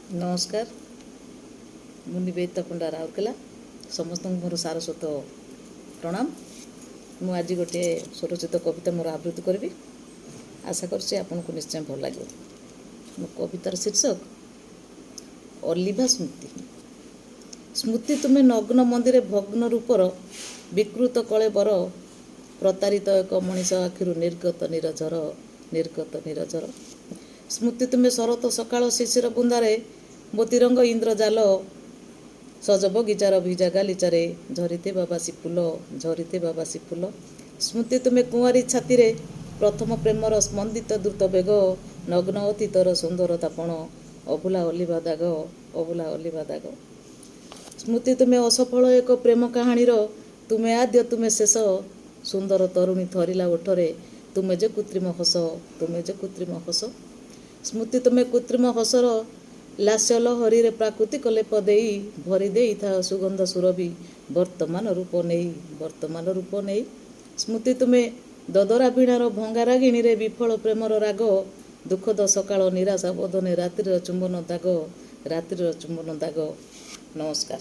नमस्कार मु निवेदिता पंडा राउरकेला समस्त मोर सारस्वत प्रणाम। मु आज गोटे स्वरचित कविता मोर आवृत्ति करी आशा करछि आपनको निश्चय भल लगे। मो कवितार शीर्षक अलिभा स्मृति। स्मृति तुम्हें नग्न मंदिर भग्न रूपर विकृत कलेबर प्रतारित एक मनीष आखिरु निर्गत निरझर स्मृति तुम्हें शरत सकाळ शिशिर बुंदारे मोतीरंग इंद्रजाल सज बगिचार भिजा गालीचारे झरीते बाबासी फूल स्मृति तुम्हें कुआरी छाती रे प्रथम प्रेमर स्पंदित द्रुत बेग नग्न अतीतर सुंदरतापण अभुला अलिभा दाग स्मृति तुम्हें असफल एक प्रेम कहानीर तुम्हें आद्य तुम्हें शेष सुंदर तरुणी थरिला ओठरे तुम्हें जे कृत्रिम हस स्मृति तुम्हें कृत्रिम हसर लास्य लहरी रे प्राकृतिक लेप देई भरी देई था सुगंध सुरभि वर्तमान रूप नहीं स्मृति तुम्हें ददरा वीणार भंगा रागिणी रे विफल प्रेमर राग दुखद सकाळ निराशा बोधने रात्रिर चुंबन दाग नमस्कार।